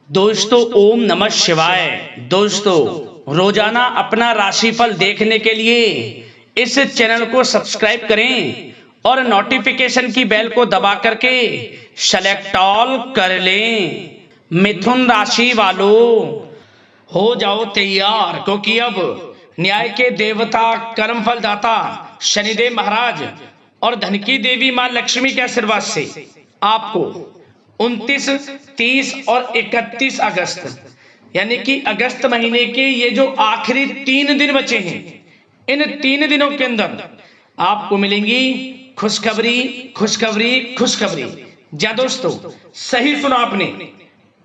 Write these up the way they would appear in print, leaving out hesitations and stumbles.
दोस्तों ओम नमः शिवाय। दोस्तों रोजाना अपना राशिफल देखने के लिए इस चैनल को सब्सक्राइब करें और नोटिफिकेशन की बेल को दबा करके सेलेक्ट ऑल कर लें। मिथुन राशि वालों हो जाओ तैयार, क्योंकि अब न्याय के देवता कर्मफल दाता शनिदेव महाराज और धन की देवी मां लक्ष्मी के आशीर्वाद से आपको 29, 30 और 31 अगस्त यानी कि अगस्त महीने के ये जो आखिरी 3 दिन बचे हैं, इन 3 दिनों के अंदर आपको मिलेंगी खुशखबरी खुशखबरी खुशखबरी। जी दोस्तों, सही सुना आपने।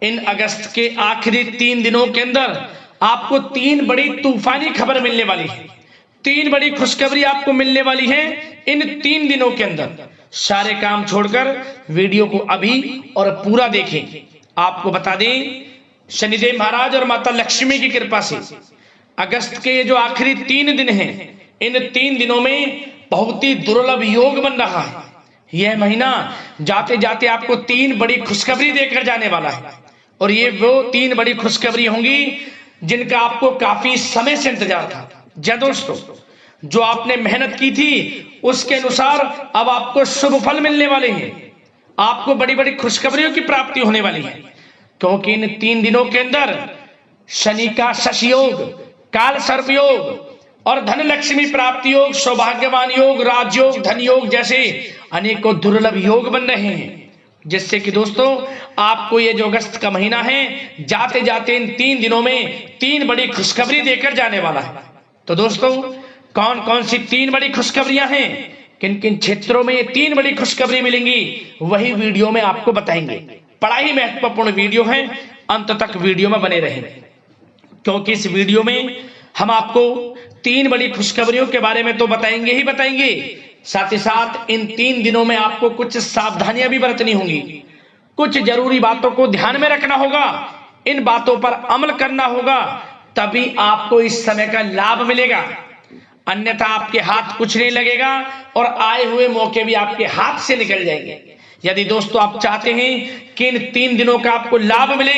इन अगस्त के आखिरी 3 दिनों के अंदर आपको 3 बड़ी तूफानी खबर मिलने वाली है। 3 बड़ी खुशखबरी आपको मिलने वाली है इन 3 दिनों के अंदर। सारे काम छोड़कर वीडियो को अभी और पूरा देखें। आपको बता दें, शनिदेव महाराज और माता लक्ष्मी की कृपा से अगस्त के जो आखिरी 3 दिन हैं, इन 3 दिनों में बहुत ही दुर्लभ योग बन रहा है। यह महीना जाते जाते आपको 3 बड़ी खुशखबरी देकर जाने वाला है, और ये वो 3 बड़ी खुशखबरी होंगी जिनका आपको काफी समय से इंतजार था। जी दोस्तों, जो आपने मेहनत की थी उसके अनुसार अब आपको शुभ फल मिलने वाले हैं। आपको बड़ी बड़ी खुशखबरियों की प्राप्ति होने वाली है, क्योंकि इन 3 दिनों के अंदर शनि का शशि योग, काल सर्प योग और धन लक्ष्मी प्राप्ति योग, सौभाग्यवान योग, राजयोग, धन योग जैसे अनेकों दुर्लभ योग बन रहे हैं, जिससे कि दोस्तों आपको ये जो अगस्त का महीना है, जाते जाते इन 3 दिनों में 3 बड़ी खुशखबरी देकर जाने वाला है। तो दोस्तों, कौन कौन सी 3 बड़ी खुशखबरियां हैं, किन किन क्षेत्रों में ये 3 बड़ी खुशखबरी मिलेंगी, वही वीडियो में आपको बताएंगे। बड़ा ही महत्वपूर्ण वीडियो है, अंत तक वीडियो में बने रहें, क्योंकि इस वीडियो में हम आपको 3 बड़ी खुशखबरियों के बारे में तो बताएंगे ही बताएंगे, साथ ही साथ इन 3 दिनों में आपको कुछ सावधानियां भी बरतनी होंगी, कुछ जरूरी बातों को ध्यान में रखना होगा, इन बातों पर अमल करना होगा, तभी आपको इस समय का लाभ मिलेगा। अन्यथा आपके हाथ कुछ नहीं लगेगा और आए हुए मौके भी आपके हाथ से निकल जाएंगे। यदि दोस्तों आप चाहते हैं कि इन 3 दिनों का आपको लाभ मिले,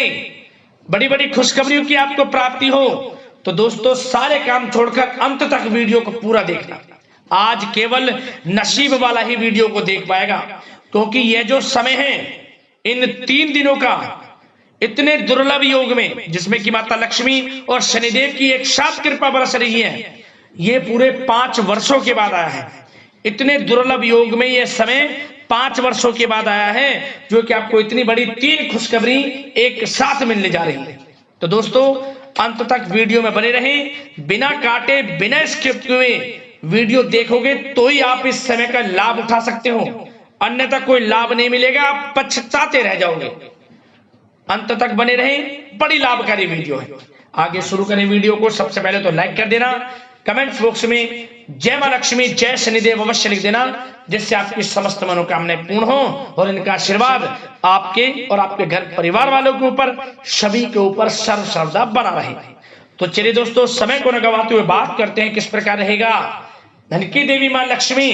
बड़ी बड़ी खुशखबरियों की आपको प्राप्ति हो, तो दोस्तों सारे काम छोड़कर अंत तक वीडियो को पूरा देखना। आज केवल नसीब वाला ही वीडियो को देख पाएगा, क्योंकि यह जो समय है इन 3 दिनों का इतने दुर्लभ योग में, जिसमें कि माता लक्ष्मी और शनिदेव की एक साथ कृपा बरस रही है, ये पूरे 5 वर्षों के बाद आया है। इतने दुर्लभ योग में यह समय 5 वर्षों के बाद आया है, जो कि आपको इतनी बड़ी 3 खुशखबरी एक साथ मिलने जा रही है। तो दोस्तों अंत तक वीडियो में बने रहें, बिना काटे बिना स्किप हुए वीडियो देखोगे तो ही आप इस समय का लाभ उठा सकते हो, अन्यथा कोई लाभ नहीं मिलेगा, आप पछताते रह जाओगे। अंत तक बने रहें, बड़ी लाभकारी वीडियो है। आगे शुरू करें वीडियो को। सबसे पहले तो लाइक कर देना, कमेंट्स बॉक्स में जय मां लक्ष्मी जय शनिदेव अवश्य लिख देना, जिससे आपकी समस्त मनोकामनाएं पूर्ण हो और इनका आशीर्वाद आपके और आपके घर परिवार वालों के ऊपर, सभी के ऊपर सर्वदा बना रहे। तो चलिए दोस्तों, समय को न गवाते हुए बात करते हैं किस प्रकार रहेगा धन की देवी मां लक्ष्मी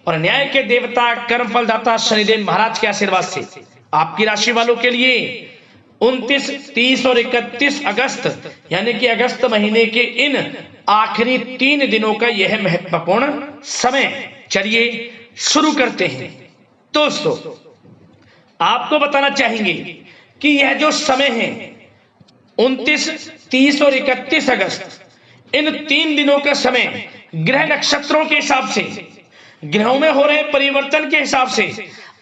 और न्याय के देवता कर्मफल दाता शनिदेव महाराज के आशीर्वाद से आपकी राशि वालों के लिए 29, 30 और 31 अगस्त यानी कि अगस्त महीने के इन आखिरी 3 दिनों का यह महत्वपूर्ण समय। चलिए शुरू करते हैं। दोस्तों आपको बताना चाहेंगे कि यह जो समय है 29, 30 और 31 अगस्त, इन 3 दिनों का समय ग्रह नक्षत्रों के हिसाब से, ग्रहों में हो रहे परिवर्तन के हिसाब से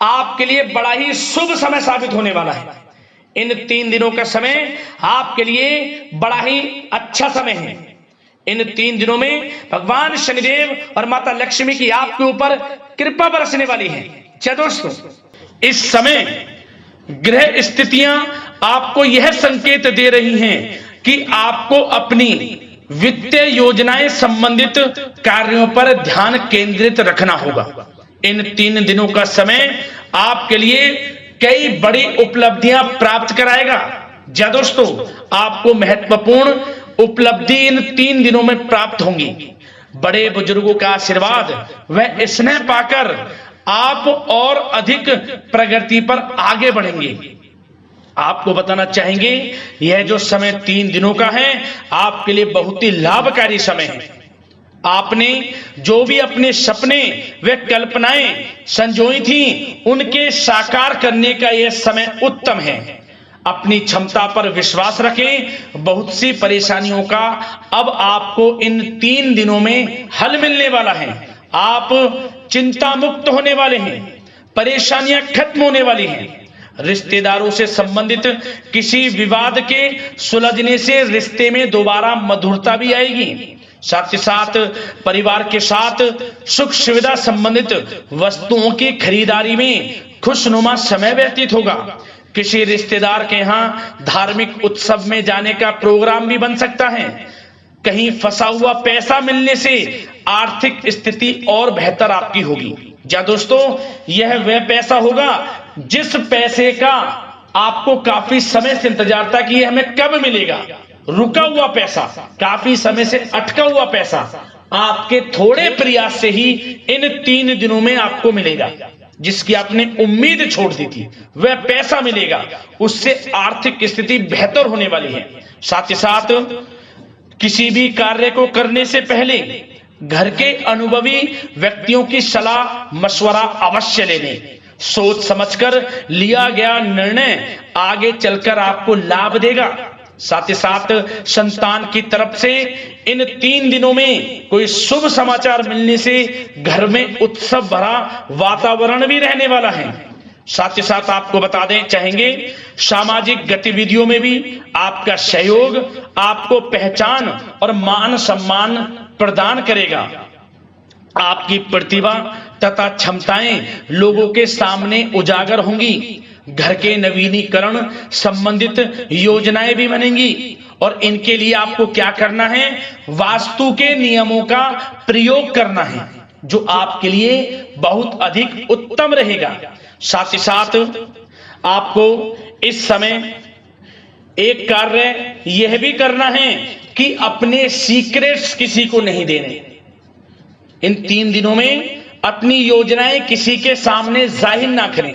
आपके लिए बड़ा ही शुभ समय साबित होने वाला है। इन 3 दिनों का समय आपके लिए बड़ा ही अच्छा समय है। इन 3 दिनों में भगवान शनिदेव और माता लक्ष्मी की आपके ऊपर कृपा बरसने वाली है। क्या दोस्तों, इस समय ग्रह स्थितियां आपको यह संकेत दे रही हैं कि आपको अपनी वित्तीय योजनाएं संबंधित कार्यों पर ध्यान केंद्रित रखना होगा। इन 3 दिनों का समय आपके लिए कई बड़ी उपलब्धियां प्राप्त कराएगा। जी दोस्तों, आपको महत्वपूर्ण उपलब्धि इन 3 दिनों में प्राप्त होंगी। बड़े बुजुर्गों का आशीर्वाद व स्नेह पाकर आप और अधिक प्रगति पर आगे बढ़ेंगे। आपको बताना चाहेंगे यह जो समय 3 दिनों का है आपके लिए बहुत ही लाभकारी समय है। आपने जो भी अपने सपने व कल्पनाएं संजोई थी उनके साकार करने का यह समय उत्तम है। अपनी क्षमता पर विश्वास रखें। बहुत सी परेशानियों का अब आपको इन 3 दिनों में हल मिलने वाला है। आप चिंता मुक्त होने वाले हैं। परेशानियां खत्म होने वाली हैं। रिश्तेदारों से संबंधित किसी विवाद के सुलझने से रिश्ते में दोबारा मधुरता भी आएगी। साथ ही साथ परिवार के साथ सुख सुविधा संबंधित वस्तुओं की खरीदारी में खुशनुमा समय व्यतीत होगा। किसी रिश्तेदार के यहाँ धार्मिक उत्सव में जाने का प्रोग्राम भी बन सकता है। कहीं फंसा हुआ पैसा मिलने से आर्थिक स्थिति और बेहतर आपकी होगी। क्या दोस्तों, यह वह पैसा होगा जिस पैसे का आपको काफी समय से इंतजार था कि यह हमें कब मिलेगा। रुका हुआ पैसा, काफी समय से अटका हुआ पैसा आपके थोड़े प्रयास से ही इन 3 दिनों में आपको मिलेगा। जिसकी आपने उम्मीद छोड़ दी थी वह पैसा मिलेगा। उससे आर्थिक स्थिति बेहतर होने वाली है। साथ ही साथ किसी भी कार्य को करने से पहले घर के अनुभवी व्यक्तियों की सलाह मशवरा अवश्य ले लें। सोच समझकर लिया गया निर्णय आगे चलकर आपको लाभ देगा। साथ ही साथ संतान की तरफ से इन 3 दिनों में कोई शुभ समाचार मिलने से घर में उत्सव भरा वातावरण भी रहने वाला है। साथ ही साथ आपको बता दें चाहेंगे सामाजिक गतिविधियों में भी आपका सहयोग आपको पहचान और मान सम्मान प्रदान करेगा। आपकी प्रतिभा तथा क्षमताएं लोगों के सामने उजागर होंगी। घर के नवीनीकरण संबंधित योजनाएं भी बनेंगी और इनके लिए आपको क्या करना है, वास्तु के नियमों का प्रयोग करना है जो आपके लिए बहुत अधिक उत्तम रहेगा। साथ ही साथ आपको इस समय एक कार्य यह भी करना है कि अपने सीक्रेट्स किसी को नहीं देने। इन 3 दिनों में अपनी योजनाएं किसी के सामने जाहिर ना करें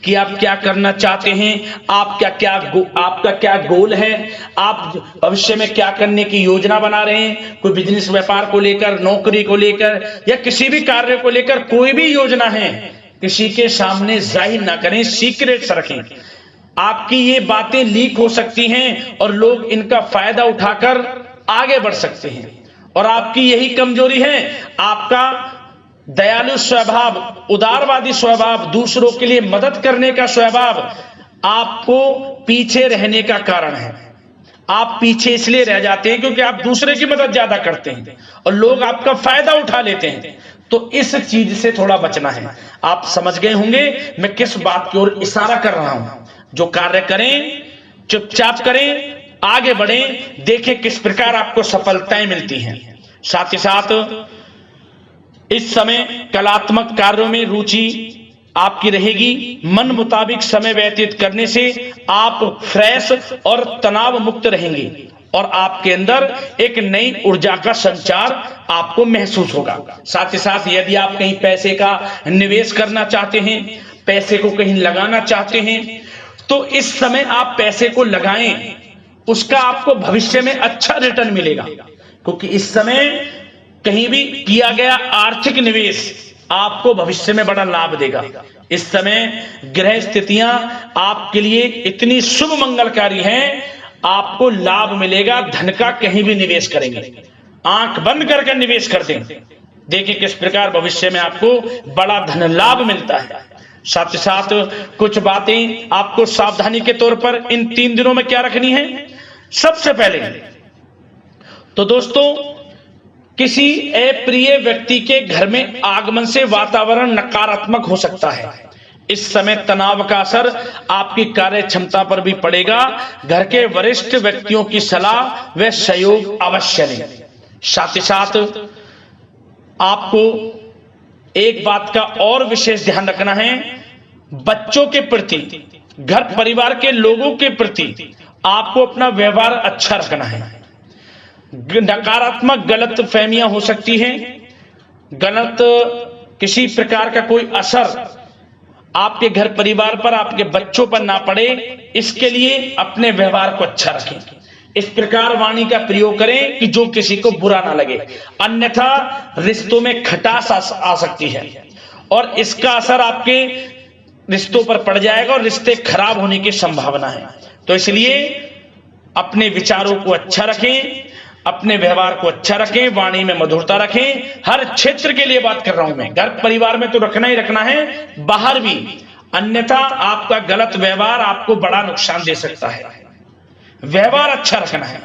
कि आप क्या करना चाहते हैं, आपका क्या गोल है, आप भविष्य में क्या करने की योजना बना रहे हैं। कोई बिजनेस व्यापार को लेकर, नौकरी को लेकर या किसी भी कार्य को लेकर कोई भी योजना है किसी के सामने जाहिर ना करें, सीक्रेट्स रखें। आपकी ये बातें लीक हो सकती हैं और लोग इनका फायदा उठाकर आगे बढ़ सकते हैं। और आपकी यही कमजोरी है, आपका दयालु स्वभाव, उदारवादी स्वभाव, दूसरों के लिए मदद करने का स्वभाव आपको पीछे रहने का कारण है। आप पीछे इसलिए रह जाते हैं क्योंकि आप दूसरे की मदद ज्यादा करते हैं और लोग आपका फायदा उठा लेते हैं। तो इस चीज से थोड़ा बचना है। आप समझ गए होंगे मैं किस बात की ओर इशारा कर रहा हूं। जो कार्य करें चुपचाप करें, आगे बढ़ें, देखें किस प्रकार आपको सफलताएं मिलती हैं। साथ ही साथ इस समय कलात्मक कार्यों में रुचि आपकी रहेगी। मन मुताबिक समय व्यतीत करने से आप फ्रेश और तनाव मुक्त रहेंगे और आपके अंदर एक नई ऊर्जा का संचार आपको महसूस होगा। साथ ही साथ यदि आप कहीं पैसे का निवेश करना चाहते हैं, पैसे को कहीं लगाना चाहते हैं, तो इस समय आप पैसे को लगाएं, उसका आपको भविष्य में अच्छा रिटर्न मिलेगा। क्योंकि इस समय कहीं भी किया गया आर्थिक निवेश आपको भविष्य में बड़ा लाभ देगा। इस समय ग्रह स्थितियां आपके लिए इतनी शुभ मंगलकारी हैं, आपको लाभ मिलेगा। धन का कहीं भी निवेश करेंगे, आंख बंद करके निवेश कर दें, देखिए किस प्रकार भविष्य में आपको बड़ा धन लाभ मिलता है। साथ ही साथ कुछ बातें आपको सावधानी के तौर पर इन 3 दिनों में क्या रखनी है। सबसे पहले तो दोस्तों, किसी अप्रिय व्यक्ति के घर में आगमन से वातावरण नकारात्मक हो सकता है। इस समय तनाव का असर आपकी कार्य क्षमता पर भी पड़ेगा। घर के वरिष्ठ व्यक्तियों की सलाह व सहयोग अवश्य लें। साथ ही साथ आपको एक बात का और विशेष ध्यान रखना है, बच्चों के प्रति, घर परिवार के लोगों के प्रति आपको अपना व्यवहार अच्छा रखना है। नकारात्मक गलत फहमियां हो सकती हैं, गलत किसी प्रकार का कोई असर आपके घर परिवार पर, आपके बच्चों पर ना पड़े, इसके लिए अपने व्यवहार को अच्छा रखें। इस प्रकार वाणी का प्रयोग करें कि जो किसी को बुरा ना लगे, अन्यथा रिश्तों में खटास आ सकती है और इसका असर आपके रिश्तों पर पड़ जाएगा और रिश्ते खराब होने की संभावना है। तो इसलिए अपने विचारों को अच्छा रखें, अपने व्यवहार को अच्छा रखें, वाणी में मधुरता रखें। हर क्षेत्र के लिए बात कर रहा हूं मैं, घर परिवार में तो रखना ही रखना है, बाहर भी, अन्यथा आपका गलत व्यवहार आपको बड़ा नुकसान दे सकता है। व्यवहार अच्छा रखना है,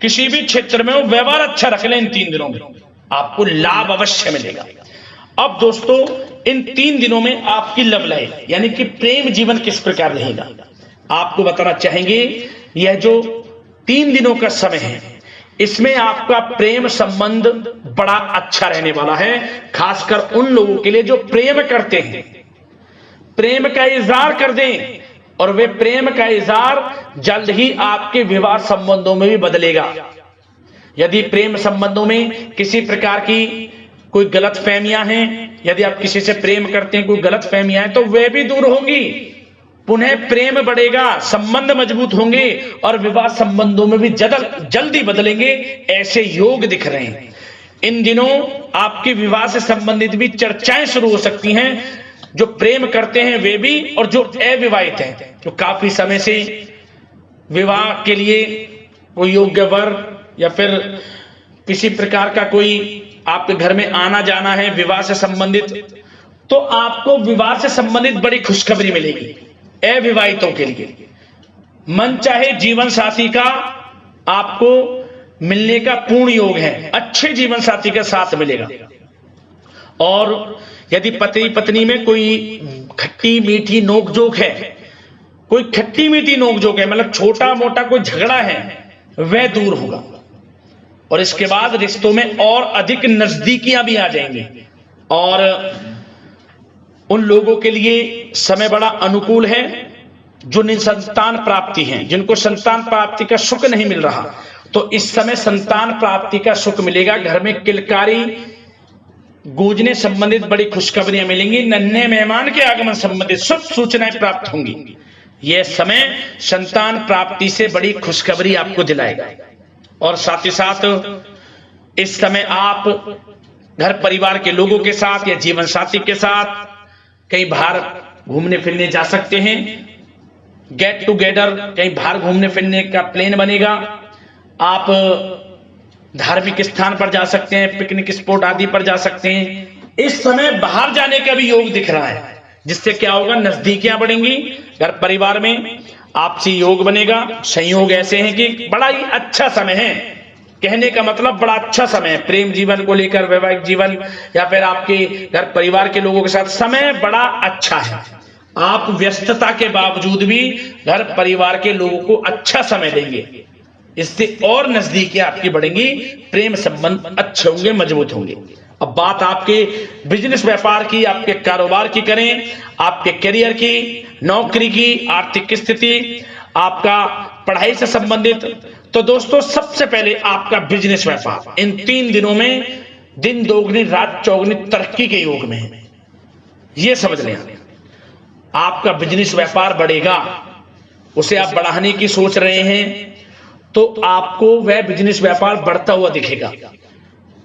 किसी भी क्षेत्र में हो व्यवहार अच्छा रख लें, इन 3 दिनों में आपको लाभ अवश्य मिलेगा। अब दोस्तों, इन 3 दिनों में आपकी लव लाइफ यानी कि प्रेम जीवन किस प्रकार रहेगा, आपको बताना चाहेंगे। यह जो 3 दिनों का समय है, इसमें आपका प्रेम संबंध बड़ा अच्छा रहने वाला है, खासकर उन लोगों के लिए जो प्रेम करते हैं, प्रेम का इजहार कर दें, और वे प्रेम का इजहार जल्द ही आपके विवाह संबंधों में भी बदलेगा। यदि प्रेम संबंधों में किसी प्रकार की कोई गलत फहमियां हैं, यदि आप किसी से प्रेम करते हैं, कोई गलत फहमियां हैं, तो वे भी दूर होंगी, पुनः प्रेम बढ़ेगा, संबंध मजबूत होंगे और विवाह संबंधों में भी जल्दी बदलेंगे, ऐसे योग दिख रहे हैं। इन दिनों आपके विवाह से संबंधित भी चर्चाएं शुरू हो सकती हैं, जो प्रेम करते हैं वे भी और जो अविवाहित हैं, जो काफी समय से विवाह के लिए कोई योग्य वर या फिर किसी प्रकार का कोई आपके घर में आना जाना है विवाह से संबंधित, तो आपको विवाह से संबंधित बड़ी खुशखबरी मिलेगी। अविवाहितों के लिए मन चाहे जीवन साथी का आपको मिलने का पूर्ण योग है, अच्छे जीवन साथी के साथ मिलेगा। और यदि पति पत्नी में कोई खट्टी मीठी नोकझोंक है, कोई खट्टी मीठी नोकझोंक है, मतलब छोटा मोटा कोई झगड़ा है, वह दूर होगा और इसके बाद रिश्तों में और अधिक नजदीकियां भी आ जाएंगी। और उन लोगों के लिए समय बड़ा अनुकूल है जो निसंतान प्राप्ति है, जिनको संतान प्राप्ति का सुख नहीं मिल रहा, तो इस समय संतान प्राप्ति का सुख मिलेगा। घर में किलकारी गूंजने संबंधित बड़ी खुशखबरियां मिलेंगी, नन्हे मेहमान के आगमन संबंधित शुभ सूचनाएं प्राप्त होंगी। यह समय संतान प्राप्ति से बड़ी खुशखबरी आपको दिलाएगा। और साथ ही साथ इस समय आप घर परिवार के लोगों के साथ या जीवन साथी के साथ कहीं बाहर घूमने फिरने जा सकते हैं, गेट टुगेदर कहीं बाहर घूमने फिरने का प्लान बनेगा। आप धार्मिक स्थान पर जा सकते हैं, पिकनिक स्पॉट आदि पर जा सकते हैं। इस समय बाहर जाने का भी योग दिख रहा है, जिससे क्या होगा, नजदीकियां बढ़ेंगी, घर परिवार में आपसी योग बनेगा। संयोग ऐसे हैं कि बड़ा ही अच्छा समय है, कहने का मतलब बड़ा अच्छा समय है प्रेम जीवन को लेकर, वैवाहिक जीवन या फिर आपके घर परिवार के लोगों के साथ समय बड़ा अच्छा है। आप व्यस्तता के बावजूद भी घर परिवार के लोगों को अच्छा समय देंगे, इससे और नजदीकियां आपकी बढ़ेंगी, प्रेम संबंध अच्छे होंगे, मजबूत होंगे। अब बात आपके बिजनेस व्यापार की, आपके कारोबार की करें, आपके करियर की, नौकरी की, आर्थिक स्थिति, आपका पढ़ाई से संबंधित, तो दोस्तों सबसे पहले आपका बिजनेस व्यापार इन 3 दिनों में दिन दोगुनी रात चौगुनी तरक्की के योग में है, यह समझ लें। आपका बिजनेस व्यापार बढ़ेगा, उसे आप बढ़ाने की सोच रहे हैं, तो आपको वह बिजनेस व्यापार बढ़ता हुआ दिखेगा।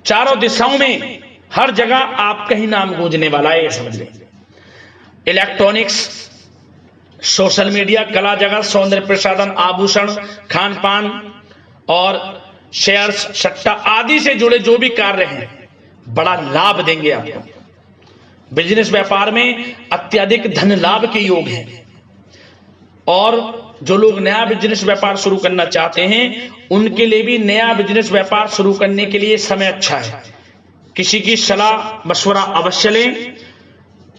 चारों दिशाओं में हर जगह आपका ही नाम गूंजने वाला है, यह समझ लें। इलेक्ट्रॉनिक्स, सोशल मीडिया, कला जगत, सौंदर्य प्रसाधन, आभूषण, खान पान और शेयर्स, सट्टा आदि से जुड़े जो भी कार्य हैं, बड़ा लाभ देंगे आपको। बिजनेस व्यापार में अत्यधिक धन लाभ के योग हैं। और जो लोग नया बिजनेस व्यापार शुरू करना चाहते हैं, उनके लिए भी नया बिजनेस व्यापार शुरू करने के लिए समय अच्छा है। किसी की सलाह मशवरा अवश्य लें,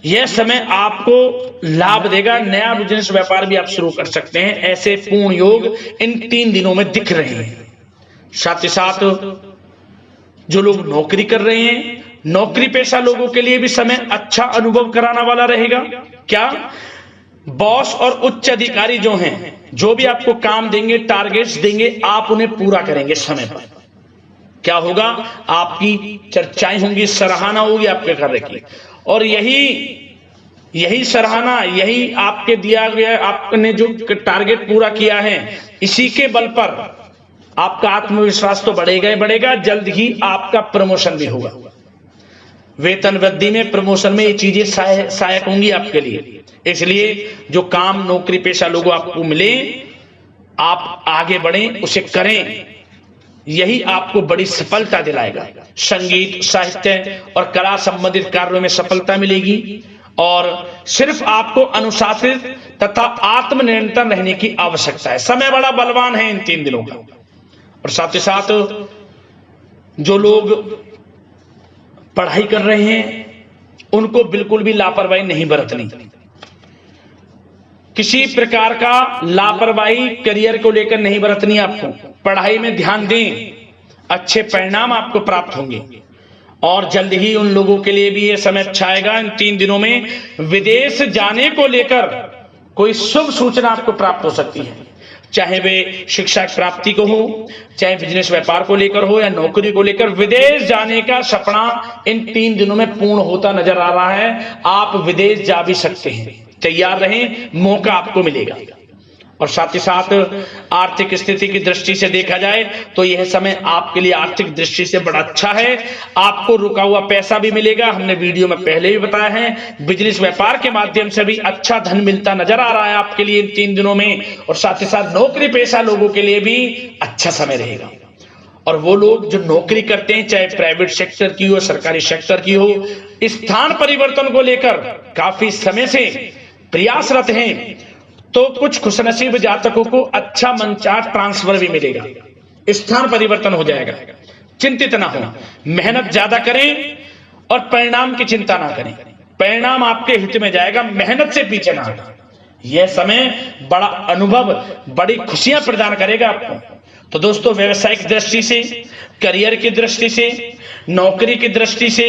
यह समय आपको लाभ देगा, नया बिजनेस व्यापार भी आप शुरू कर सकते हैं। ऐसे पूर्ण योग इन 3 दिनों में दिख रहे हैं। साथ ही साथ जो लोग नौकरी कर रहे हैं, नौकरी पेशा लोगों के लिए भी समय अच्छा अनुभव कराने वाला रहेगा। क्या बॉस और उच्च अधिकारी जो हैं, जो भी आपको काम देंगे, टारगेट्स देंगे, आप उन्हें पूरा करेंगे समय पर। क्या होगा, आपकी चर्चाएं होंगी, सराहना होगी आपके कार्य की। और यही यही सराहना, यही आपके दिया गया, आपने जो टारगेट पूरा किया है, इसी के बल पर आपका आत्मविश्वास तो बढ़ेगा ही बढ़ेगा। जल्द ही आपका प्रमोशन भी होगा। वेतन वृद्धि में, प्रमोशन में ये चीजें सहायक होंगी आपके लिए। इसलिए जो काम नौकरी पेशा लोगों आपको मिले, आप आगे बढ़ें, उसे करें, यही आपको बड़ी सफलता दिलाएगा। संगीत, साहित्य और कला संबंधित कार्यों में सफलता मिलेगी और सिर्फ आपको अनुशासित तथा आत्मनियंत्रण रहने की आवश्यकता है। समय बड़ा बलवान है इन 3 दिनों का। और साथ ही साथ जो लोग पढ़ाई कर रहे हैं, उनको बिल्कुल भी लापरवाही नहीं बरतनी। किसी प्रकार का लापरवाही करियर को लेकर नहीं बरतनी। आपको पढ़ाई में ध्यान दें, अच्छे परिणाम आपको प्राप्त होंगे। और जल्द ही उन लोगों के लिए भी यह समय अच्छा आएगा। इन 3 दिनों में विदेश जाने को लेकर कोई शुभ सूचना आपको प्राप्त हो सकती है, चाहे वे शिक्षा प्राप्ति को हो, चाहे बिजनेस व्यापार को लेकर हो या नौकरी को लेकर। विदेश जाने का सपना इन 3 दिनों में पूर्ण होता नजर आ रहा है। आप विदेश जा भी सकते हैं, तैयार रहें, मौका आपको मिलेगा। और साथ ही साथ आर्थिक स्थिति की दृष्टि से देखा जाए तो यह समय आपके लिए आर्थिक दृष्टि से बड़ा अच्छा है। आपको रुका हुआ पैसा भी मिलेगा, हमने वीडियो में पहले भी बताया है। बिजनेस व्यापार के माध्यम से भी अच्छा धन मिलता नजर आ रहा है आपके लिए इन 3 दिनों में। और साथ ही साथ नौकरी पेशा लोगों के लिए भी अच्छा समय रहेगा। और वो लोग जो नौकरी करते हैं, चाहे प्राइवेट सेक्टर की हो, सरकारी सेक्टर की हो, स्थान परिवर्तन को लेकर काफी समय से प्रयासरत हैं, तो कुछ खुशनसीब जातकों को अच्छा मंचाट ट्रांसफर भी मिलेगा, स्थान परिवर्तन हो जाएगा। चिंतित ना हो, मेहनत ज्यादा करें और परिणाम की चिंता ना करें। परिणाम आपके हित में जाएगा, मेहनत से पीछे ना हटें। यह समय बड़ा अनुभव, बड़ी खुशियां प्रदान करेगा आपको। तो दोस्तों, व्यवसायिक दृष्टि से, करियर की दृष्टि से, नौकरी की दृष्टि से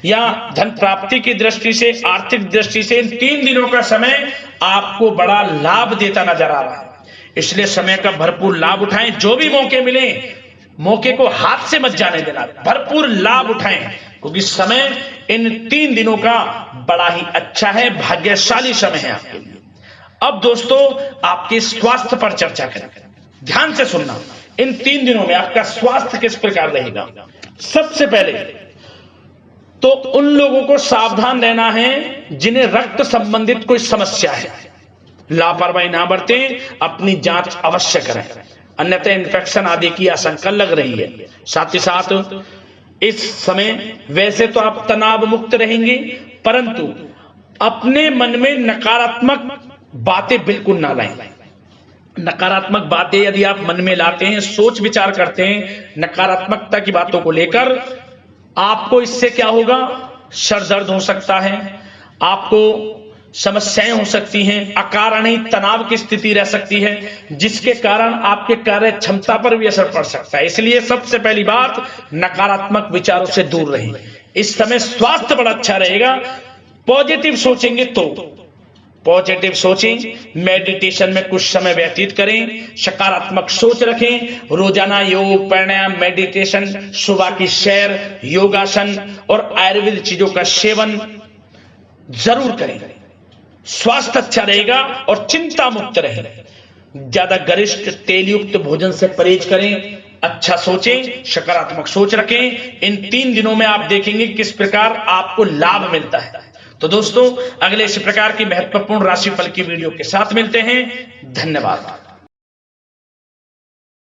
या धन प्राप्ति की दृष्टि से, आर्थिक दृष्टि से इन 3 दिनों का समय आपको बड़ा लाभ देता नजर आ रहा है। इसलिए समय का भरपूर लाभ उठाएं। जो भी मौके मिले, मौके को हाथ से मत जाने देना, भरपूर लाभ उठाएं, क्योंकि समय इन 3 दिनों का बड़ा ही अच्छा है, भाग्यशाली समय है आपके लिए। अब दोस्तों, आपके स्वास्थ्य पर चर्चा करें। ध्यान से सुनना, इन 3 दिनों में आपका स्वास्थ्य किस प्रकार रहेगा। सबसे पहले तो उन लोगों को सावधान रहना है जिन्हें रक्त संबंधित कोई समस्या है। लापरवाही ना बरतें, अपनी जांच अवश्य करें, अन्यथा इन्फेक्शन आदि की आशंका लग रही है। साथ ही साथ इस समय वैसे तो आप तनाव मुक्त रहेंगे, परंतु अपने मन में नकारात्मक बातें बिल्कुल ना लाएं। नकारात्मक बातें यदि आप मन में लाते हैं, सोच विचार करते हैं नकारात्मकता की बातों को लेकर, आपको इससे क्या होगा, सर दर्द हो सकता है, आपको समस्याएं हो सकती हैं, अकारणीय तनाव की स्थिति रह सकती है, जिसके कारण आपके कार्य क्षमता पर भी असर पड़ सकता है। इसलिए सबसे पहली बात, नकारात्मक विचारों से दूर रहें। इस समय स्वास्थ्य बड़ा अच्छा रहेगा। पॉजिटिव सोचेंगे तो पॉजिटिव सोचें, मेडिटेशन में कुछ समय व्यतीत करें, सकारात्मक सोच रखें, रोजाना योग, प्राणायाम, मेडिटेशन, सुबह की सैर, योगासन और आयुर्वेदिक चीजों का सेवन जरूर करें। स्वास्थ्य अच्छा रहेगा और चिंता मुक्त रहें। ज्यादा गरिष्ठ तेलयुक्त भोजन से परहेज करें, अच्छा सोचें, सकारात्मक सोच रखें। इन 3 दिनों में आप देखेंगे किस प्रकार आपको लाभ मिलता है। तो दोस्तों, अगले इस प्रकार की महत्वपूर्ण राशिफल की वीडियो के साथ मिलते हैं। धन्यवाद।